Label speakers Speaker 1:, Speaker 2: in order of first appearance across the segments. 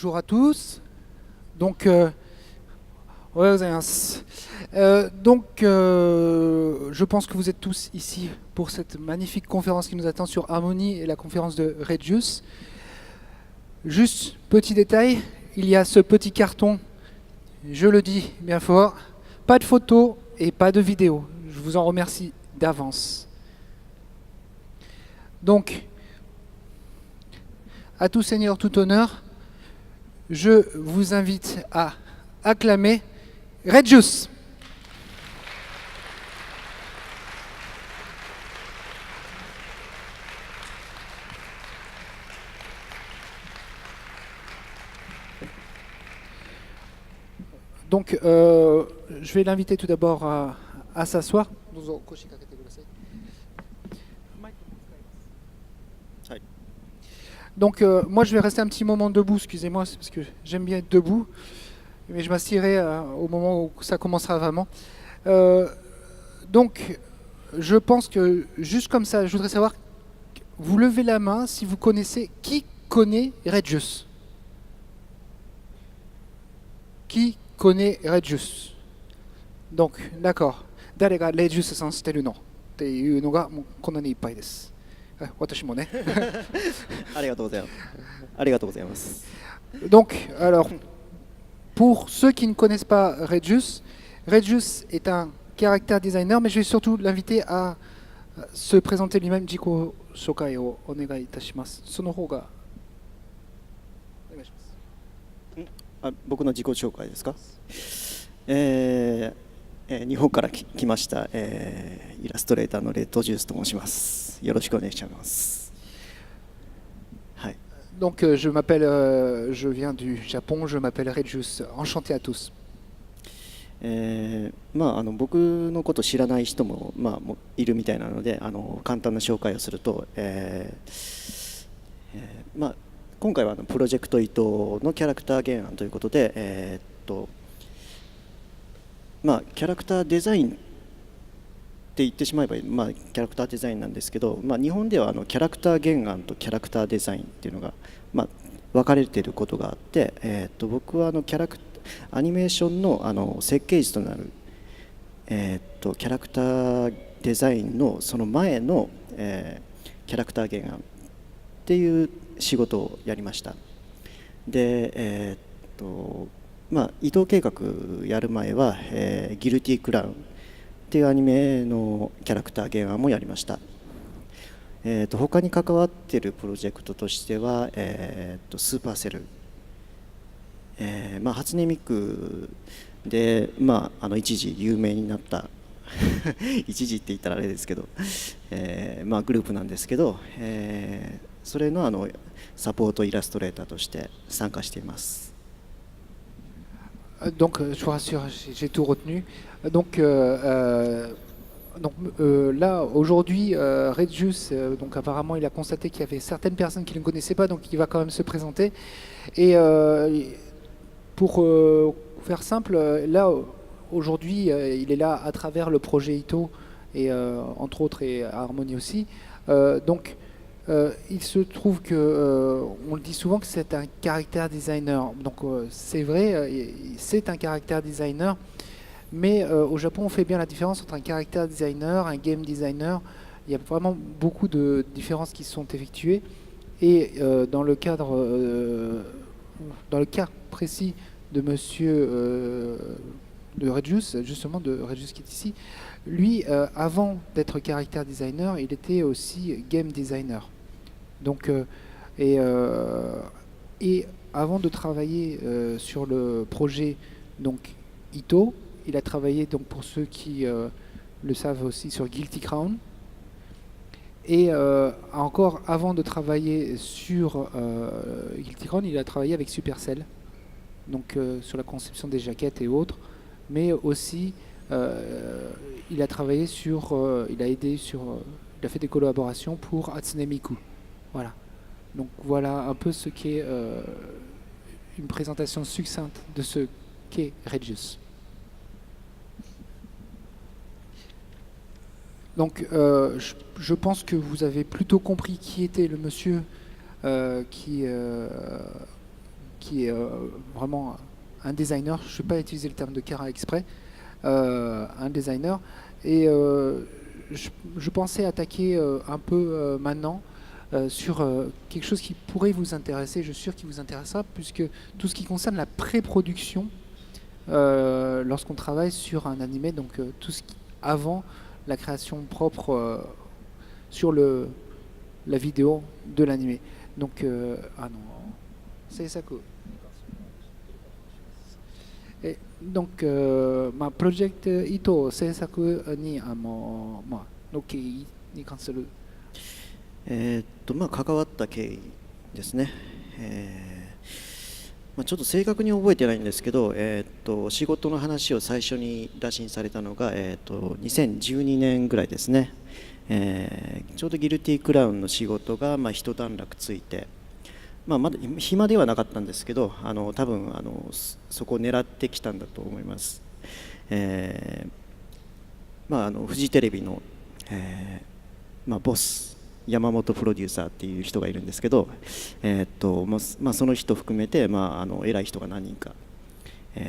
Speaker 1: Bonjour à tous. Donc, je pense que vous êtes tous ici pour cette magnifique conférence qui nous attend sur Harmony et la conférence de Regius. Juste petit détail, il y a ce petit carton, je le dis bien fort, pas de photos et pas de vidéos. Je vous en remercie d'avance. Donc, à tout seigneur, tout honneur, je vous invite à acclamer Regius. Donc, je vais l'inviter tout d'abord à s'asseoir. Donc, moi, je vais rester un petit moment debout, excusez-moi, c'est parce que j'aime bien être debout, mais je m'assierai au moment où ça commencera vraiment. Donc, je pense que, juste comme ça, je voudrais savoir, vous levez la main si vous connaissez, qui connaît Regius? Qui connaît Regius? Donc, d'accord. 誰がレジュスさん知ってるのっていうのがもうこんなにいっぱいです。私もね。
Speaker 2: ありがとうございます。ありがとうございます。
Speaker 1: Donc, alors, pour ceux qui ne connaissent pas Regius, Regius est un caractère designer, mais je vais surtout l'inviter à se présenter lui-même. Jiko Shokaiをお願いいたします。その方がお願いします。
Speaker 2: 僕の自己紹介ですか。日本から来ました、イラストレーターのレッドジュースと申します。よろしくお願いします。はい。
Speaker 1: Donc, je viens du Japon, je m'appelle Regius. Enchanté à tous.
Speaker 2: 僕のこと知らない人も、もいるみたいなので、簡単な紹介をすると、今回はプロジェクト伊藤のキャラクター原案ということで、キャラクターデザインって言ってしまえば、キャラクターデザインなんですけど、日本ではキャラクター原案とキャラクターデザインっていうのが、分かれていることがあって、僕はアニメーションの設計図となる、キャラクターデザインのその前の、キャラクター原案っていう仕事をやりました。で、伊藤計画やる前は、ギルティクラウンっていうアニメのキャラクター原案もやりました。他に関わっているプロジェクトとしては、スーパーセル、初音ミクで、一時有名になった一時って言ったらあれですけど、グループなんですけど、それのサポートイラストレーターとして参加しています。
Speaker 1: Donc, je vous rassure, j'ai tout retenu. Donc, là, aujourd'hui, Regius, donc apparemment, il a constaté qu'il y avait certaines personnes qui ne le connaissaient pas, donc il va quand même se présenter. Et pour faire simple, là, aujourd'hui, il est là à travers le projet Ito, et entre autres, et Harmony aussi. Donc, il se trouve que, on le dit souvent que c'est un caractère designer. Donc c'est vrai, c'est un caractère designer, mais au Japon on fait bien la différence entre un caractère designer, un game designer. Il y a vraiment beaucoup de différences qui sont effectuées. Et dans le cas précis de monsieur de Regius, justement de Regius qui est ici, lui, avant d'être caractère designer, il était aussi game designer. Donc, et avant de travailler sur le projet donc Ito, il a travaillé, donc pour ceux qui le savent aussi, sur Guilty Crown. Et encore avant de travailler sur Guilty Crown, il a travaillé avec Supercell, donc sur la conception des jaquettes et autres, mais aussi il a travaillé sur, il a fait des collaborations pour Hatsune Miku. Voilà. Donc voilà un peu ce qu'est une présentation succincte de ce qu'est Regius. Donc je pense que vous avez plutôt compris qui était le monsieur qui qui est vraiment un designer. Je ne vais pas utiliser le terme de Kara exprès. Un designer. Et je pensais attaquer un peu maintenant sur quelque chose qui pourrait vous intéresser, je suis sûr qu'il vous intéressera, puisque tout ce qui concerne la pré-production lorsqu'on travaille sur un animé, donc tout ce qui, avant la création propre sur la vidéo de l'animé. Donc, ah non, c'est ça que. Donc, ma project Ito 制作にの経緯に関する。
Speaker 2: 関わった経緯ですね。ちょっと正確に覚えてないんですけど、仕事の話を最初に打診されたのが、2012年ぐらいですね。ちょうどギルティクラウンの仕事が一段落ついて、まだ暇ではなかったんですけど、多分そこを狙ってきたんだと思います。フジテレビの、ボス山本プロデューサーっていう人がいるんですけど、その人含めて、偉い人が何人か、カ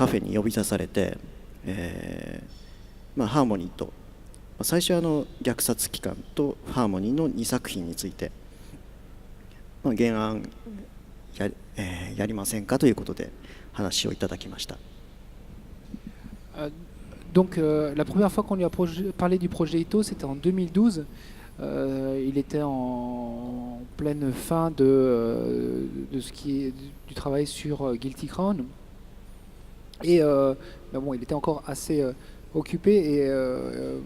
Speaker 2: フェに呼び出されて、ハーモニーと最初は虐殺機関とハーモニーの2作品について、原案やりませんかということで話をいただきました。
Speaker 1: Donc la première fois qu'on lui a parlé du projet Ito, c'était en 2012. Il était en pleine fin de ce qui est du travail sur Guilty Crown. Et bon, il était encore assez occupé et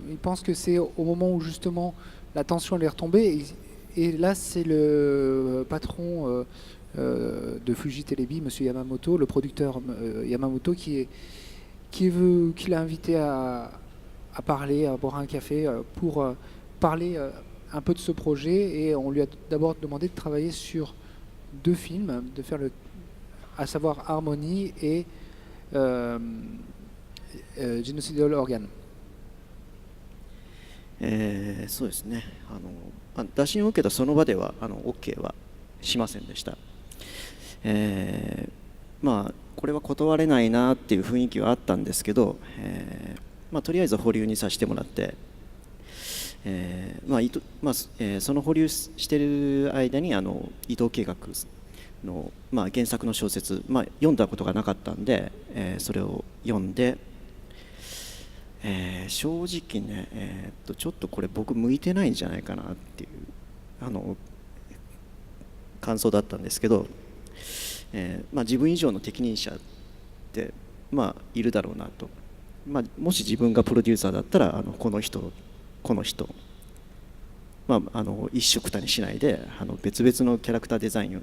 Speaker 1: il pense que c'est au moment où justement la tension allait retomber. Et là, c'est le patron de Fuji Telebi, Monsieur Yamamoto, le producteur Yamamoto, qui l'a invité à parler, à boire un café pour parler un peu de ce projet. Et on lui a d'abord demandé de travailler sur 2 films, de faire à savoir Harmony et Genocidal Organ.
Speaker 2: そうですね。打診を受けたその場ではOK はしませんでした。これは断れないなっていう雰囲気はあったんですけど、とりあえず保留にさせてもらって、その保留してる間に伊藤計画の、原作の小説、読んだことがなかったんで、それを読んで、正直ね、ちょっとこれ僕向いてないんじゃないかなっていう感想だったんですけど、自分以上の適任者っているだろうなと、もし自分がプロデューサーだったらこの人一緒くたにしないで別々のキャラクターデザインを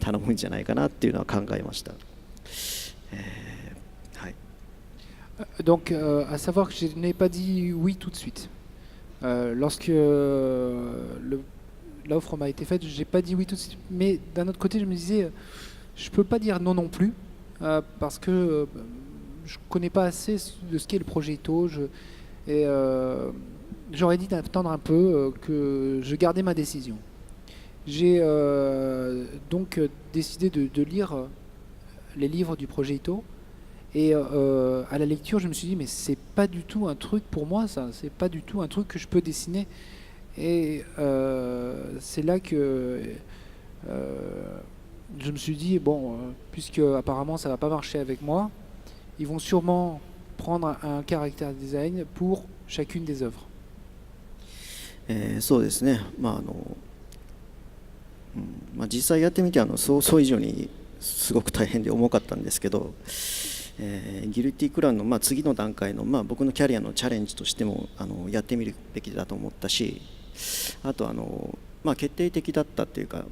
Speaker 2: 頼むんじゃないかなっていうのは考えました。
Speaker 1: Donc, à savoir que je n'ai pas dit oui tout de suite. Lorsque l'offre m'a été faite, je n'ai pas dit oui tout de suite. Mais d'un autre côté, je me disais, je ne peux pas dire non non plus, parce que je ne connais pas assez de ce qu'est le projet Ito. J'aurais dit d'attendre un peu, que je gardais ma décision. J'ai donc décidé de lire les livres du projet Ito. Et à la lecture, je me suis dit, mais c'est pas du tout un truc pour moi, ça. C'est pas du tout un truc que je peux dessiner. Et c'est là que je me suis dit, bon, puisque apparemment ça va pas marcher avec moi, ils vont sûrement prendre un caractère design pour chacune des œuvres.
Speaker 2: そうですね。実際やってみて想像以上にすごく大変で重かったんですけど、ギルティクラウンの次の段階の僕のキャリアのチャレンジとしてもやってみるべきだと思ったし、あと決定的だったっていうか、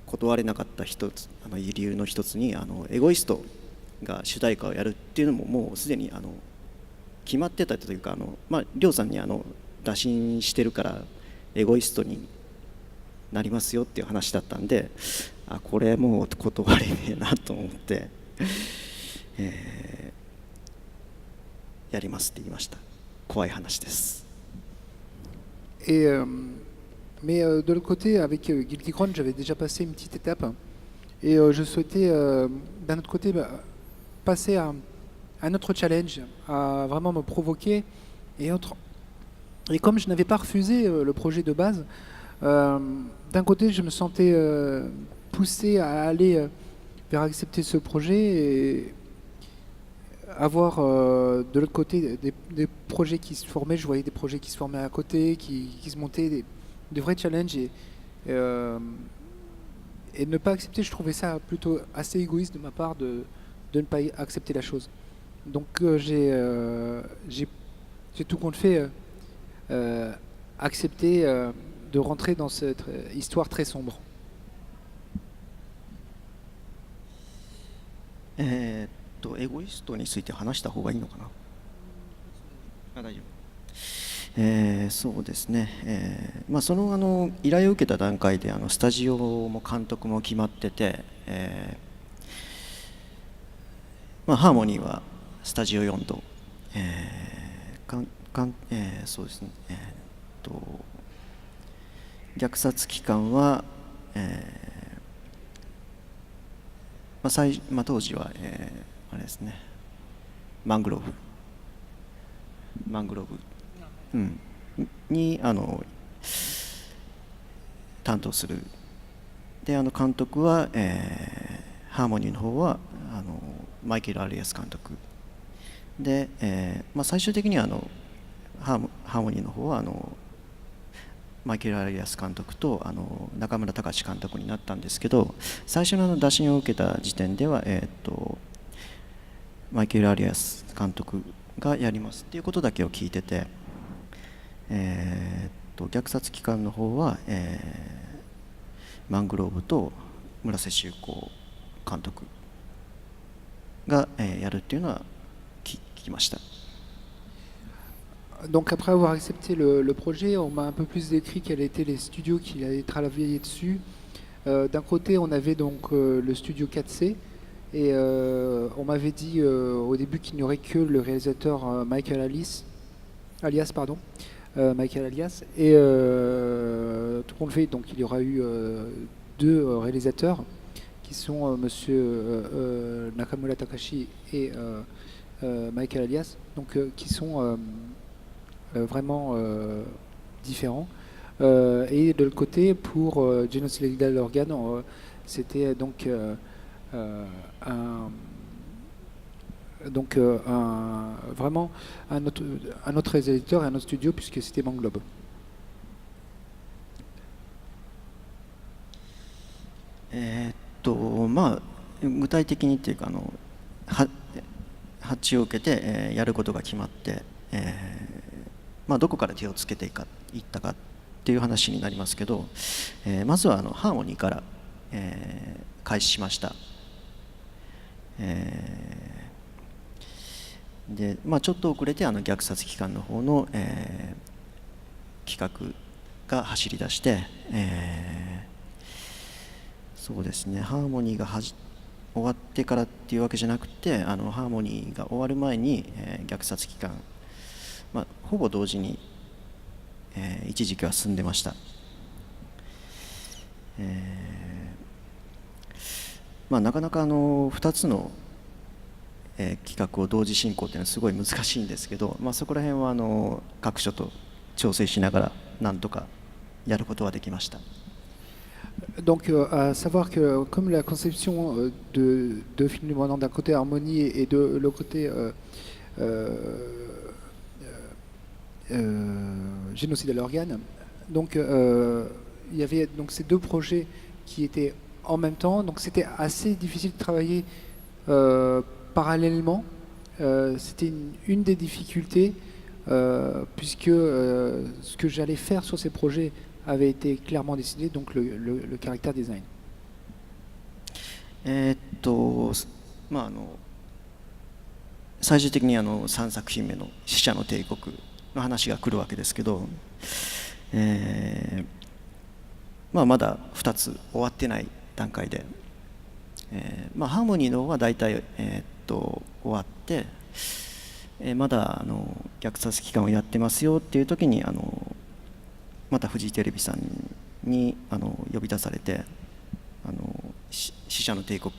Speaker 2: 断れなかった一つ理由の一つにエゴイストが主題歌をやるっていうのももうすでに決まってたというかりょうさんに打診してるからエゴイストになりますよっていう話だったんで、これもう断れねえなと思って、やりますって言いました。怖い話です。
Speaker 1: Et Mais de l'autre côté, avec Guilty Crown, j'avais déjà passé une petite étape. Et je souhaitais, d'un autre côté, passer à un autre challenge, à vraiment me provoquer. Et, et comme je n'avais pas refusé le projet de base, euh, d'un côté, je me sentais poussé à aller vers accepter ce projet et avoir de l'autre côté des projets qui se formaient. Je voyais des projets qui se formaient à côté, qui se montaient, des vrais challenges. Euh, et ne pas accepter, je trouvais ça plutôt assez égoïste de ma part de ne pas accepter la chose. Donc j'ai tout compte fait accepter de rentrer dans cette histoire très sombre.
Speaker 2: エゴイストについて話した方がいいのかな。あ、大丈夫。そうですね、まあ、その依頼を受けた段階でスタジオも監督も決まってて、まあ、ハーモニーはスタジオ4度、そうですね、虐殺期間は、まあ、当時は、あれですね、マングローブ、うん、に担当する。で監督は、ハーモニーの方はマイケル・アリアス監督で、まあ、最終的にはハーモニーの方はマイケル・アリアス監督と中村隆監督になったんですけど、最初の打診を受けた時点では、マイケル・アリアス監督がやりますっていうことだけを聞いてて、虐殺期間の方は、マングローブと村瀬修子監督が、やるっていうのは聞きました。
Speaker 1: Donc après avoir accepté le projet, on m'a un peu plus décrit quels étaient les studios qui allaient travailler dessus. D'un côté, on avait donc le studio 4C et on m'avait dit au début qu'il n'y aurait que le réalisateur Michael Alias pardon, Michael Alias et tout compte fait, donc il y aura eu deux réalisateurs qui sont monsieur Nakamura Takashi et Michael Alias, donc qui sont vraiment différents. Et de l'autre côté, pour Genocidal Organ, c'était donc vraiment un autre réalisateur et un autre studio, puisque c'était Manglobe.
Speaker 2: まあ具体的にっていうか発注を受けて、やることが決まって、まあ、どこから手をつけていったかっていう話になりますけど、まずはハーモニーから、開始しました。で、まあ、ちょっと遅れて虐殺期間の方の、企画が走り出して、そうですね、ハーモニーが終わってからっていうわけじゃなくてハーモニーが終わる前に、虐殺期間、まあ、ほぼ同時に、一時期は進んでました。まあ、なかなか2つの、企画を同時進行っていうのはすごい難しいんですけど、まあ、そこら辺は各所と調整しながらなんとかやることはできました。
Speaker 1: Donc, à savoir que comme la conception de deux films indépendants, d'un côté Harmonie et de l'autre côté Génocide à l'organe, donc il y avait donc ces deux projets qui étaient en même temps, donc c'était assez difficile de travailler parallèlement. C'était une des difficultés puisque ce que j'allais faire sur ces projets avait été clairement décidé, donc le caractère design.
Speaker 2: まあ最終的に3作品目の「死者の帝国」の話が来るわけですけど、まあ、まだ2つ終わってない段階で、まあ、ハーモニーの方は大体、終わって、まだ虐殺期間をやってますよっていう時にままたフジテレビさんに呼び出されて死者の帝国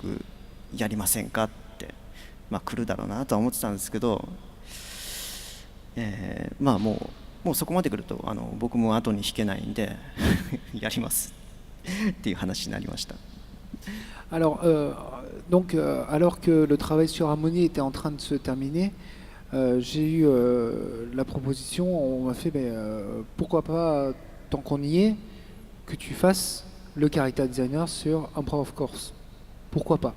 Speaker 2: やりませんかって、来るだろうなとは思ってたんですけど、もうそこまで来ると僕も後に引けないんでやりますっていう話になりました。
Speaker 1: Alors, alors que le travail sur Harmony était en train de se terminer, j'ai eu la proposition, on m'a fait, pourquoi pas, tant qu'on y est, que tu fasses le character designer sur Emperor of Course. Pourquoi pas?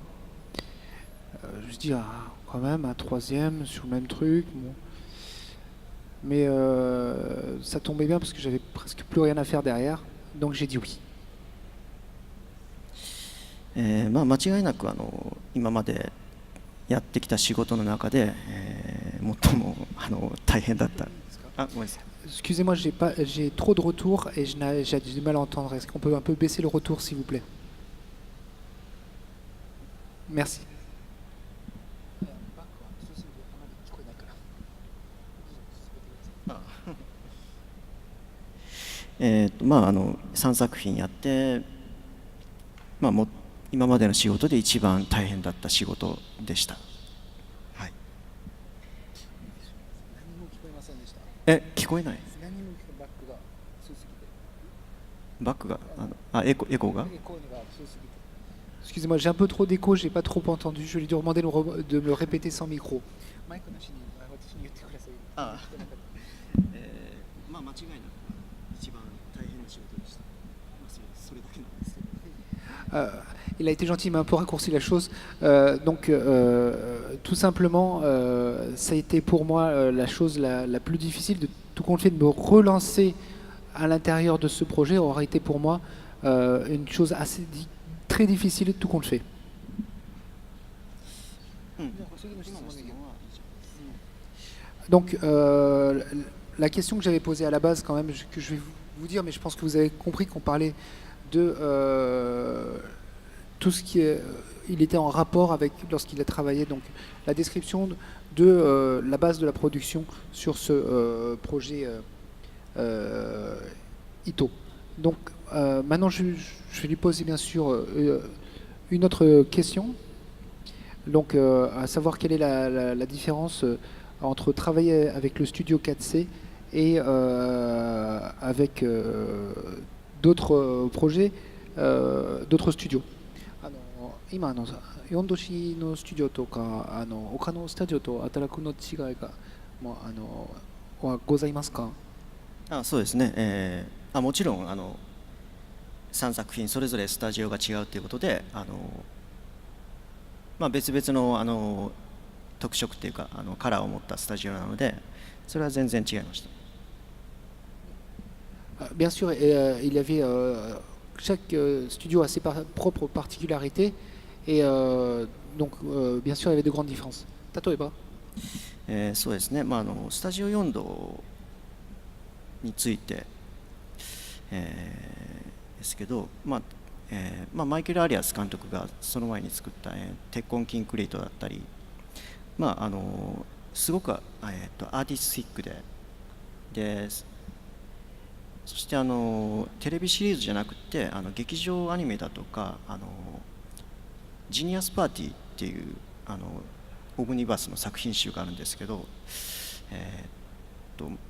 Speaker 1: Je dis, quand même, un troisième sur le même truc. Bon. Mais ça tombait bien parce que j'avais presque plus rien à faire derrière, donc j'ai dit oui.
Speaker 2: 間違いなく今までやってきた仕事の中で、最も大変だった。ごめんなさい。
Speaker 1: Excusez-moi, j'ai trop de retours et j'ai du mal à entendre. Est-ce qu'on peut un peu baisser le retour, s'il vous plaît? Merci.
Speaker 2: 3作品やって、もう今までの仕事で一番大変だった仕事でした。はい。聞こえない？バックがエコーが
Speaker 1: Excusez-moi, j'ai un peu trop d'écho, j'ai pas trop entendu. Je lui ai demandé de me répéter sans micro.
Speaker 2: 間違いなく一番大変な仕事でした。それだけなんですけど。
Speaker 1: Il a été gentil, il m'a un peu raccourci la chose. Tout simplement, ça a été pour moi la chose la plus difficile de tout compte fait de me relancer à l'intérieur de ce projet aurait été pour moi une chose très difficile de tout compte fait. Donc, la question que j'avais posée à la base, quand même, que je vais vous dire, mais je pense que vous avez compris qu'on parlait de tout ce qui est. Il était en rapport avec lorsqu'il a travaillé, donc la description de la base de la production sur ce projet Ito. Donc, maintenant, je vais lui poser bien sûr une autre question. Donc, à savoir quelle est la différence entre travailler avec le studio 4C et avec d'autres projets, d'autres studios. 今4度市のスタジオとか他のスタジオと働くの違いがはございますか？
Speaker 2: そうですね、もちろん3作品それぞれスタジオが違うということで別々の特色っていうかカラーを持ったスタジオなのでそれは全然違いました。
Speaker 1: Bien sûr, il y avait chaque studio a ses propres particularités et donc bien sûr il y avait de grandes différences. 例えば、
Speaker 2: そうですね、スタジオ4度について、ですけど、マイケル・アリアス監督がその前に作った、鉄痕キンクリートだったり、すごく、アーティスティックでそしてテレビシリーズじゃなくて劇場アニメだとかジニアスパーティーっていうオムニバスの作品集があるんですけど、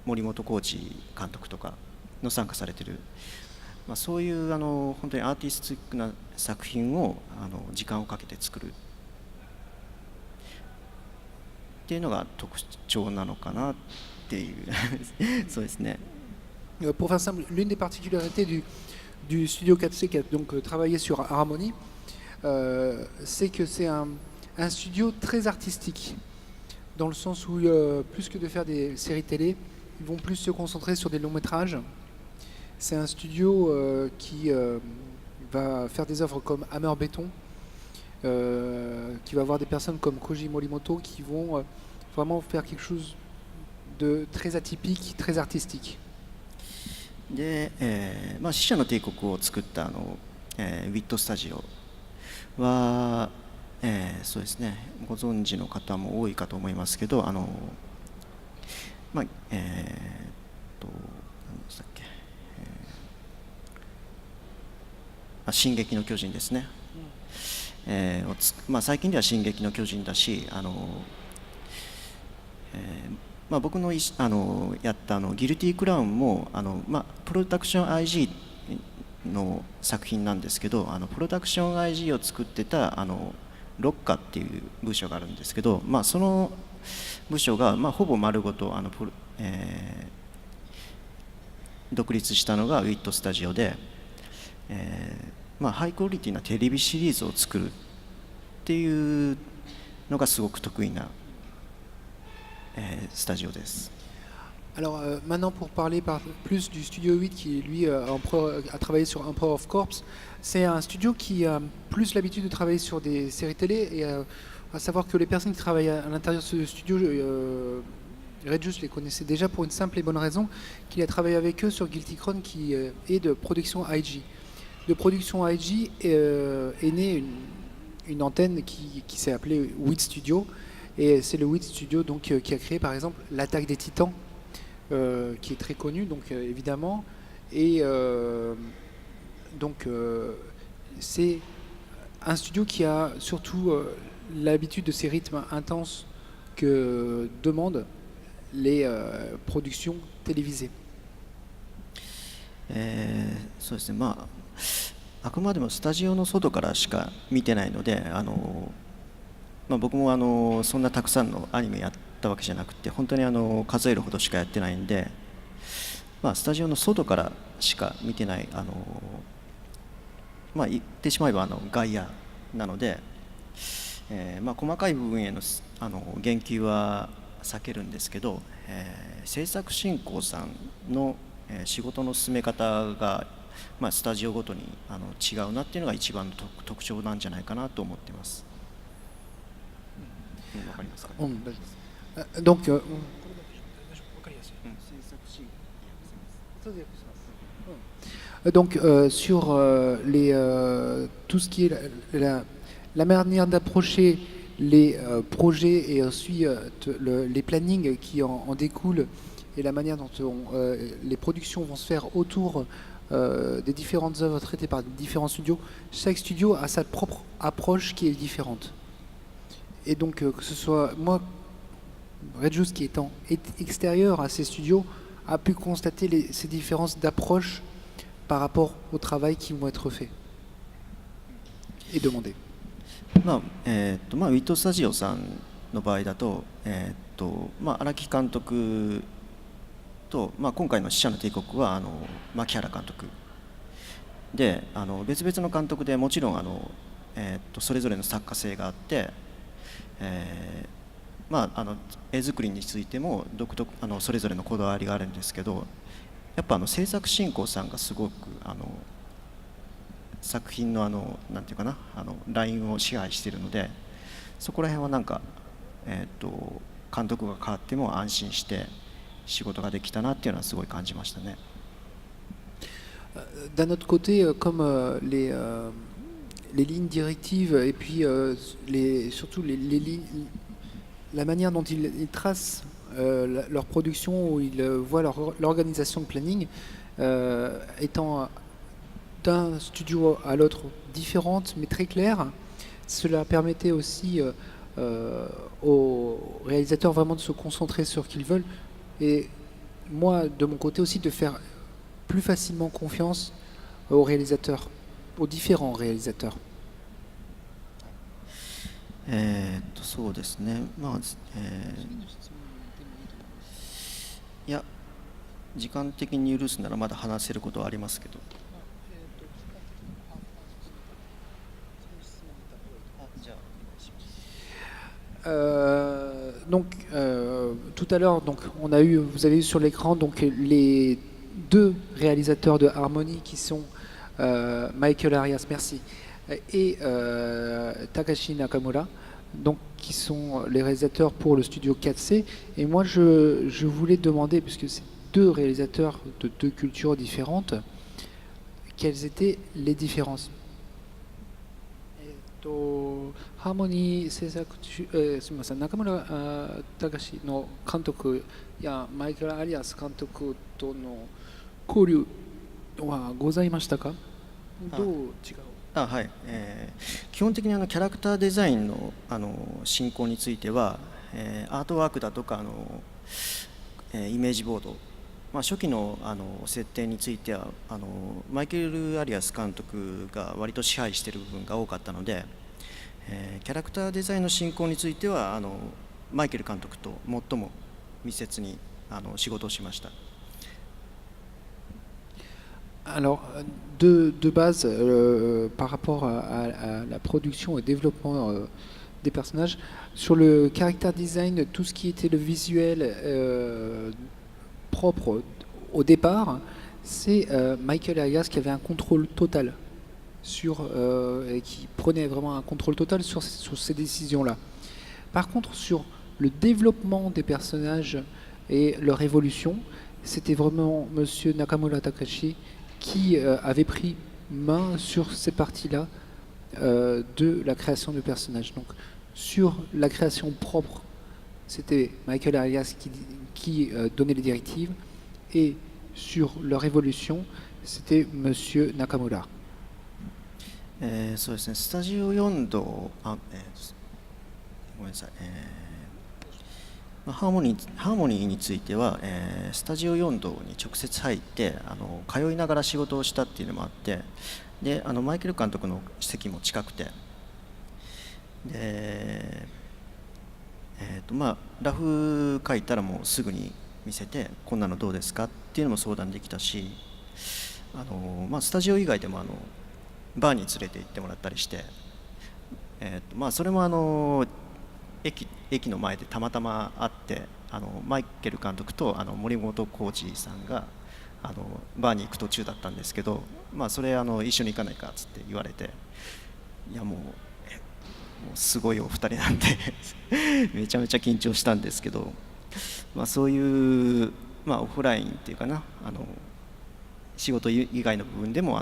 Speaker 2: 森本浩二監督とかの参加されてる、そういう本当にアーティスティックな作品を時間をかけて作るっていうのが特徴なのかなっていうそうですね。
Speaker 1: Pour faire simple, l'une des particularités du studio 4C qui a donc travaillé sur Harmony, c'est que c'est un studio très artistique, dans le sens où plus que de faire des séries télé, ils vont plus se concentrer sur des longs métrages. C'est un studio qui va faire des œuvres comme Hammer Béton, qui va avoir des personnes comme Koji Morimoto qui vont vraiment faire quelque chose de très atypique, très artistique.
Speaker 2: で、死者の帝国を作ったウィットスタジオは、そうですね、ご存知の方も多いかと思いますけど何でしたっけ、進撃の巨人ですね、まあ、最近では進撃の巨人だし、まあ、僕のやったギルティクラウンもまあ、プロダクション IG の作品なんですけど、プロダクション IG を作ってたロッカっていう部署があるんですけど、まあ、その部署が、まあ、ほぼ丸ごと独立したのがウィットスタジオで、まあ、ハイクオリティなテレビシリーズを作るっていうのがすごく得意な、スタジオです。
Speaker 1: Alors maintenant pour parler plus du Studio 8 qui lui a travaillé sur Emperor of Corps, c'est un studio qui a plus l'habitude de travailler sur des séries télé et à savoir que les personnes qui travaillent à l'intérieur de ce studio, Redjus les connaissait déjà pour une simple et bonne raison qu'il a travaillé avec eux sur Guilty Crown qui est de production IG. De production IG est née une antenne qui s'est appelée 8 Studio et c'est le 8 Studio donc, qui a créé par exemple l'Attaque des Titans. Qui est très connu, donc évidemment, et donc c'est un studio qui a surtout l'habitude de ces rythmes intenses que demandent les productions télévisées.
Speaker 2: そうですね、まあ、あくまでもスタジオの外からしか見てないので、まあ、僕もそんなたくさんのアニメやったわけじゃなくて、本当に数えるほどしかやってないんで、まあ、スタジオの外からしか見てないまあ、言ってしまえば外野なので、まあ、細かい部分への言及は避けるんですけど、制作進行さんの仕事の進め方が、まあ、スタジオごとに違うなっていうのが一番の特徴なんじゃないかなと思っています。わかりますか？Donc,
Speaker 1: donc sur tout ce qui est la manière d'approcher les projets et ensuite les plannings qui en découlent et la manière dont les productions vont se faire autour des différentes œuvres traitées par différents studios, chaque studio a sa propre approche qui est différente. Et donc que ce soit moi, Redjus qui étant extérieur à ces studios a pu constater ces différences d'approche par rapport au travail qui vont être faits et demandés.
Speaker 2: まあまあ、ウィットスタジオさんの場合だと、まあ、荒木監督と、まあ、今回の「死者の帝国は」牧原監督で別々の監督でもちろんそれぞれの作家性があって、まあ、絵作りについてもそれぞれのこだわりがあるんですけど、やっぱ制作進行さんがすごく作品のなんていうかなラインを支配しているので、そこら辺はなんか、監督が変わっても安心して仕事ができたなっていうのはすごい感じましたね。
Speaker 1: D'un autre côté, comme les lignes directives et puis surtout la manière dont ils tracent leur production, où ils voient l'organisation de planning étant d'un studio à l'autre différente mais très claire, cela permettait aussi aux réalisateurs vraiment de se concentrer sur ce qu'ils veulent et moi de mon côté aussi de faire plus facilement confiance aux réalisateurs, aux différents réalisateurs.
Speaker 2: そうですね、まあいや時間的に許すならまだ話せることはありますけど。
Speaker 1: Donc tout à l'heure, donc vous avez eu sur l'écran donc les deux réalisateurs de Harmony qui sont Michael Arias, merci, et Takashi Nakamura, donc qui sont les réalisateurs pour le studio 4C. Et moi je voulais demander, puisque c'est deux réalisateurs de deux cultures différentes, quelles étaient les différences. ハーモニー制作中、すみません、中村隆の監督やマイケル・アリアス監督との交流はございましたか？どう違う？
Speaker 2: はい、基本的にキャラクターデザインの、進行については、アートワークだとかイメージボード、初期の、設定についてはマイケル・アリアス監督が割と支配している部分が多かったので、キャラクターデザインの進行についてはマイケル監督と最も密接に仕事をしました。
Speaker 1: Alors, de base, par rapport à la production et développement des personnages, sur le character design, tout ce qui était le visuel propre au départ, c'est Michael Arias qui avait un contrôle total et qui prenait vraiment un contrôle total sur ces décisions-là. Par contre, sur le développement des personnages et leur évolution, c'était vraiment Monsieur Nakamura Takashi qui avait pris main sur ces parties-là de la création du personnage. Donc, sur la création propre, c'était Michael Arias qui donnait les directives, et sur leur évolution, c'était Monsieur Nakamura.
Speaker 2: そうですね、スタジオ4度ごめんなさい、ハーモニーについては、スタジオ4度に直接入って通いながら仕事をしたっていうのもあって、でマイケル監督の席も近くて、で、ラフ書いたらもうすぐに見せて、こんなのどうですかっていうのも相談できたし、スタジオ以外でもバーに連れて行ってもらったりして、それも駅の前でたまたま会って、マイケル監督と森本浩二さんがバーに行く途中だったんですけど、それ一緒に行かないかっつって言われて、いやもうすごいお二人なんでめちゃめちゃ緊張したんですけど、そういう、オフラインっていうかな、仕事以外の部分でも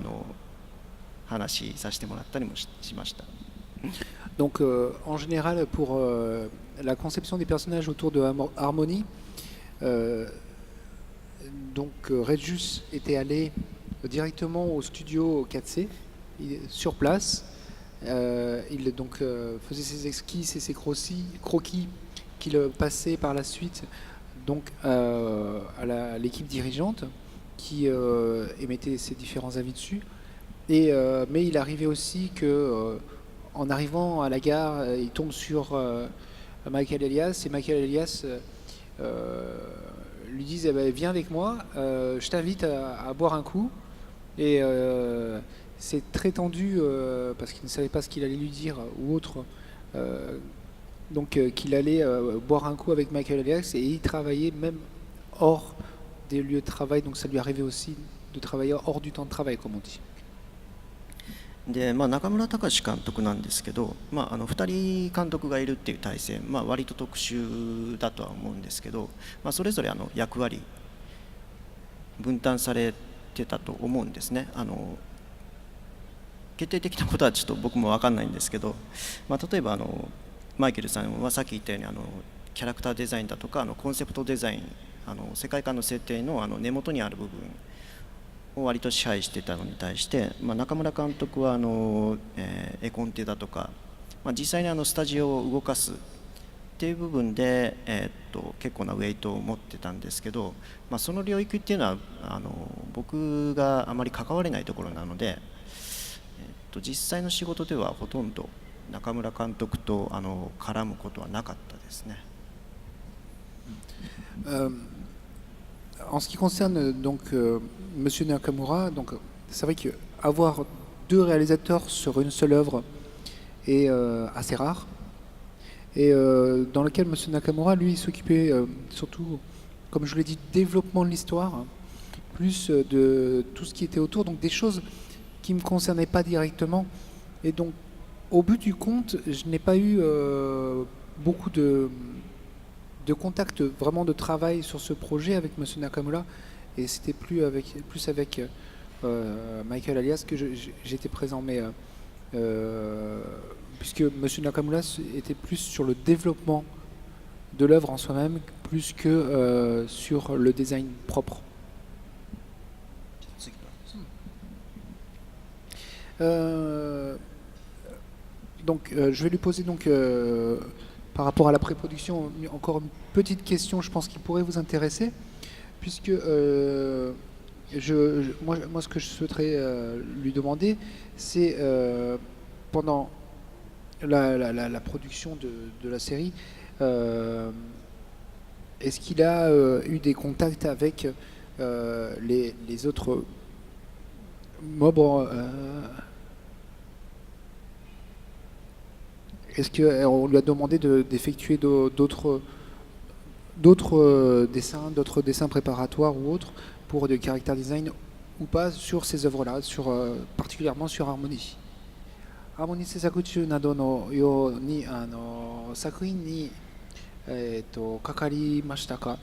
Speaker 2: 話させてもらったりもしました。
Speaker 1: Donc, en général, pour la conception des personnages autour de Harmony, donc Regis était allé directement au studio 4C, sur place. Il donc faisait ses esquisses et ses croquis qu'il passait par la suite donc à l'équipe dirigeante qui émettait ses différents avis dessus. Mais il arrivait aussi que en arrivant à la gare, il tombe sur Michael Elias, et Michael Elias lui dit eh ben, viens avec moi, je t'invite à boire un coup. Et c'est très tendu parce qu'il ne savait pas ce qu'il allait lui dire ou autre. Donc qu'il allait boire un coup avec Michael Elias, et il travaillait même hors des lieux de travail, donc ça lui arrivait aussi de travailler hors du temps de travail, comme on dit.
Speaker 2: で中村隆監督なんですけど、2人監督がいるっていう体制、割と特殊だとは思うんですけど、それぞれ役割分担されてたと思うんですね。決定的なことはちょっと僕も分かんないんですけど、例えばマイケルさんはさっき言ったようにキャラクターデザインだとかコンセプトデザイン、世界観の設定の根元にある部分を割と支配してたのに対して、中村監督は絵コンテだとか、実際にスタジオを動かすっていう部分で、結構なウェイトを持ってたんですけど、その領域っていうのは僕があまり関われないところなので、実際の仕事ではほとんど中村監督と絡むことはなかったですね。
Speaker 1: En ce qui concerne donc Monsieur Nakamura, donc c'est vrai qu'avoir deux réalisateurs sur une seule œuvre est assez rare, et dans lequel Monsieur Nakamura lui s'occupait surtout, comme je l'ai dit, du développement de l'histoire, plus de tout ce qui était autour, donc des choses qui me concernaient pas directement, et donc au bout du compte, je n'ai pas eu beaucoup de contact, vraiment de travail sur ce projet avec Monsieur Nakamura, et c'était plus avec Michael Elias que j'étais présent, mais puisque Monsieur Nakamura était plus sur le développement de l'œuvre en soi-même, plus que sur le design propre. Euh, donc, je vais lui poser donc par rapport à la pré-production encore une petite question, je pense qui pourrait vous intéresser, puisque moi, ce que je souhaiterais lui demander, c'est pendant la production de la série, euh, est-ce qu'il a eu des contacts avec les autres membres est-ce qu'on lui a demandé d'effectuer d'autres dessins préparatoires ou autres pour du character design ou pas sur ces œuvres-là, particulièrement sur Harmony. Harmony 制作中などのように作品に、かかりましたか？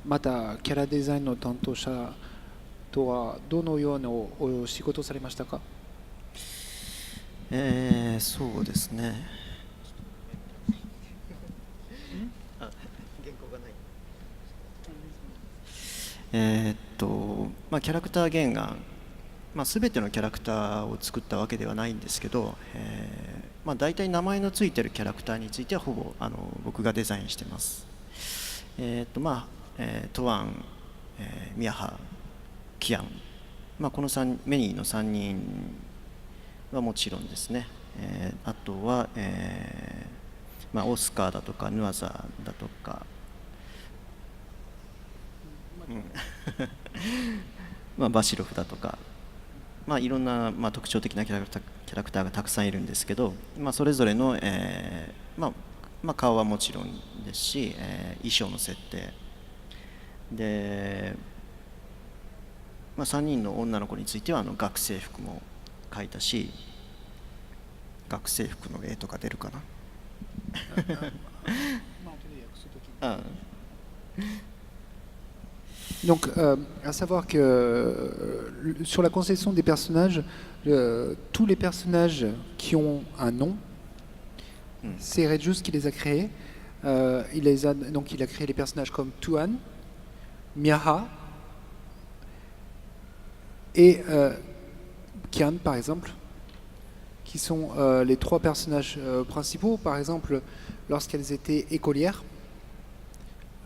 Speaker 1: またキャラデザインの担当者とはどのようなお仕事をされましたか？
Speaker 2: そうですね。原稿がない。キャラクター原案、全てのキャラクターを作ったわけではないんですけど、大体名前のついてるキャラクターについてはほぼ僕がデザインしてます。トワン、ミヤハ、キアン、このメニーの3人はもちろんですね、あとは、オスカーだとかヌアザーだとか、バシロフだとか、いろんな、特徴的なキャラクターがたくさんいるんですけど、それぞれの、顔はもちろんですし、衣装の設定で、3人の女の子については学生服も描いたし、学生服の絵とか出るかな。
Speaker 1: Donc, à savoir que sur la conception des personnages, tous les personnages qui ont un nom, c'est Redjus qui les a créés. Donc, il a créé les personnages comme Tuan, Miaha et Kian, par exemple, qui sont les trois personnages principaux. Par exemple, lorsqu'elles étaient écolières.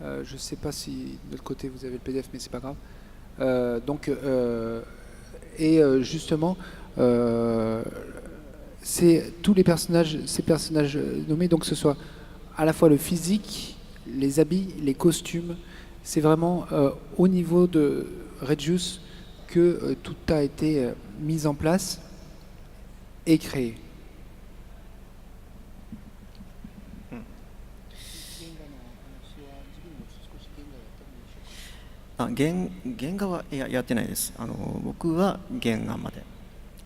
Speaker 1: Je ne sais pas si de l'autre côté vous avez le PDF, mais c'est pas grave. Justement, c'est tous ces personnages nommés, donc que ce soit à la fois le physique, les habits, les costumes. C'est vraiment au niveau de Redjus que tout a été mis en place et créé.
Speaker 2: 原画はやってないです。僕は原案まで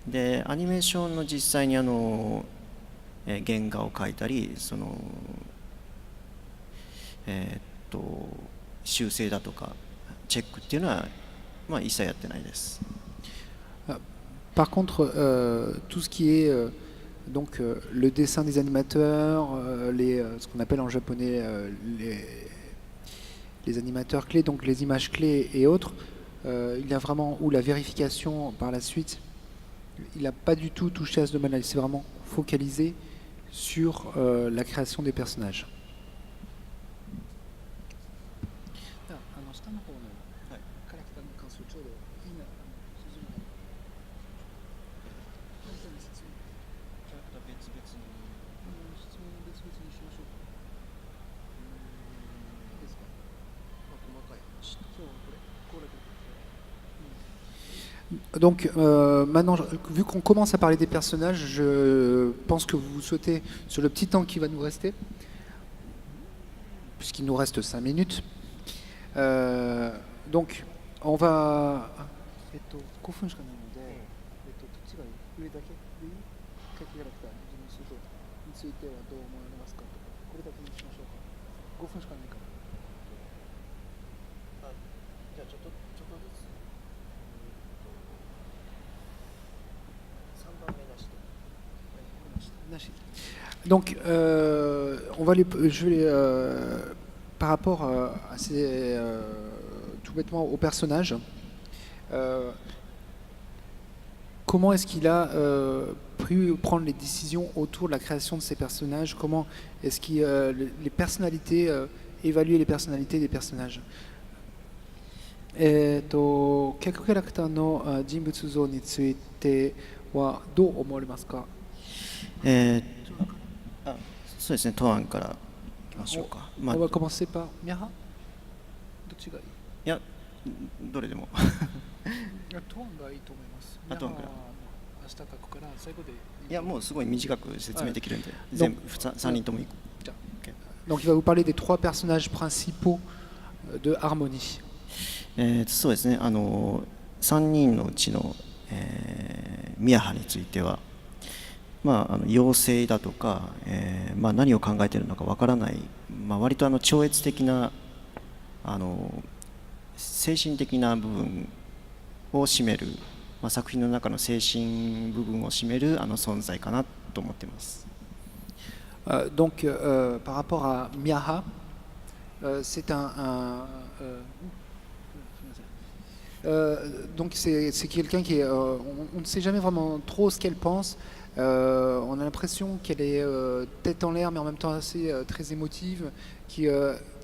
Speaker 2: で、アニメーションの実際に原画を描いたり、修正だとかチェックっていうのは、一切やってないです。
Speaker 1: Par contre, tout ce qui est donc le dessin des animateurs, ce qu'on appelle en japonais les animateurs clés, donc les images clés et autres, il y a vraiment, ou la vérification par la suite, il n'a pas du tout touché à ce domaine-là, il s'est vraiment focalisé sur la création des personnages. Donc maintenant, vu qu'on commence à parler des personnages, je pense que vous souhaitez, sur le petit temps qui va nous rester, puisqu'il nous reste 5 minutes, donc on va... 5分しかないので、どっちが上だけでいい？キャラクターについてはどう思われますかとか、これだけにしましょうか。5分しかないから。じゃあちょっとずつ。Donc, par rapport à tout bêtement aux personnages, comment est-ce qu'il a pu prendre les décisions autour de la création de ces personnages? Comment est-ce qu'il les personnalités évaluer les personnalités des personnages? 客キャラクターの人物像についてはどう思われますか？
Speaker 2: そうですね、トアンからいきましょうか。
Speaker 1: On va commencer par Miaha。どっちがいい？
Speaker 2: いや、どれでも。
Speaker 1: トアンがいいと思います。
Speaker 2: トアンから。
Speaker 1: 明日書くから最後で。
Speaker 2: いや、もうすごい短く説明できるんで、全部3人ともいい。
Speaker 1: Donc il va vous parler des 3 personnages principaux de Harmony。
Speaker 2: そうですね、3人のうちの、ミヤハについては、妖精だとか、何を考えているのかわからない、割と超越的な精神的な部分を占める、作品の中の精神部分を占める存在かなと思っています。
Speaker 1: Donc par rapport à Miaha, c'est donc c'est quelqu'un qui est, on ne sait jamais vraiment trop ce qu'elle pense. On a l'impression qu'elle est tête en l'air, mais en même temps assez très émotive.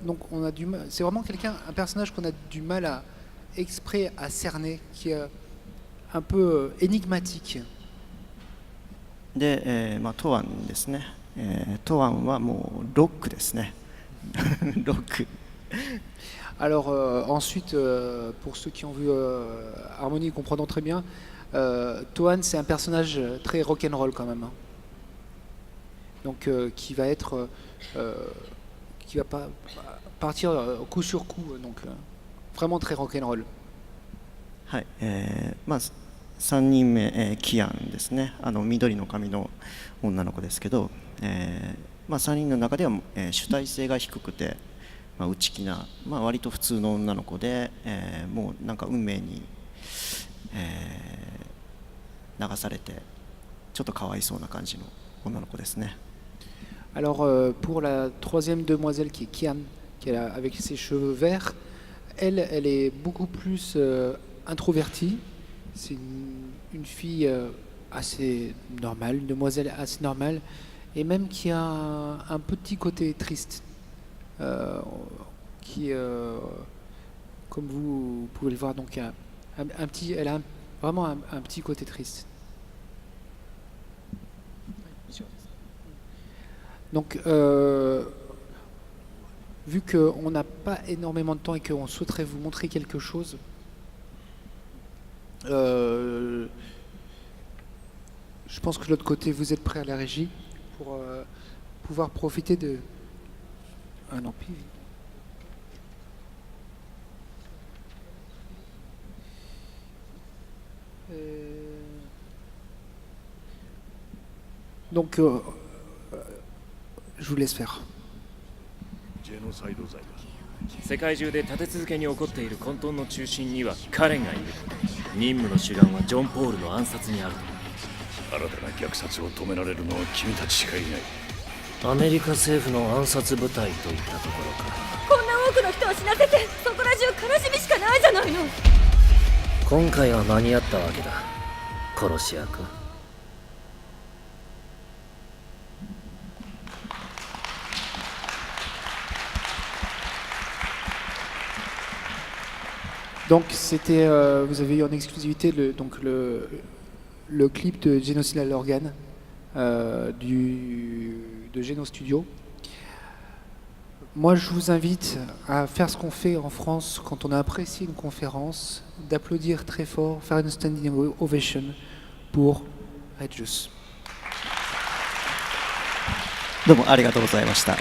Speaker 1: Donc on a du mal. C'est vraiment un personnage qu'on a du mal à exprès à cerner, qui est un peu énigmatique.
Speaker 2: で、トワンですね。トワンはもうロックですね。ロック。
Speaker 1: Alors ensuite, pour ceux qui ont vu Harmony comprendront très bien, Toan c'est un personnage très rock'n'roll quand même. Donc qui va être, qui va pas partir coup sur coup, donc vraiment très rock'n'roll.
Speaker 2: はい、3人目、キアンですね。緑の髪の女の子ですけど、3人の中では、主体性が低くて、内気な、割と普通の女の子で、もうなんか運命に、流されてちょっとかわいそうな感じの女の子ですね。
Speaker 1: Alors pour la troisième demoiselle qui est Kian, avec ses cheveux verts, elle est beaucoup plus introvertie. C'est une fille assez normale, une demoiselle assez normale, et même qui a un petit côté triste, qui, comme vous pouvez le voir, donc elle a vraiment un petit côté triste. Donc, vu qu'on n'a pas énormément de temps et qu'on souhaiterait vous montrer quelque chose, je pense que de l'autre côté, vous êtes prêts à la régie pour pouvoir profiter de... Ah non, puis... Donc, je vous laisse faire.
Speaker 3: 世界中で立て続けに起こっている混沌の中心にはカレンがいる。任務の主眼はジョン・ポールの暗殺にある。
Speaker 4: 新たな虐殺を止められるのは君たちしかいない。
Speaker 3: アメリカ政府の暗殺部隊といったところか。
Speaker 5: こんな多くの人を死なせてそこら中悲しみしかないじゃないの。
Speaker 3: 今回は間に合ったわけだ。殺し屋か。
Speaker 1: Donc c'était, vous avez eu en exclusivité le clip de Genocide Organ de Geno Studio. Moi je vous invite à faire ce qu'on fait en France quand on a apprécié une conférence, d'applaudir très fort, faire une standing ovation pour Red Juice.
Speaker 2: どうもありがとうございました。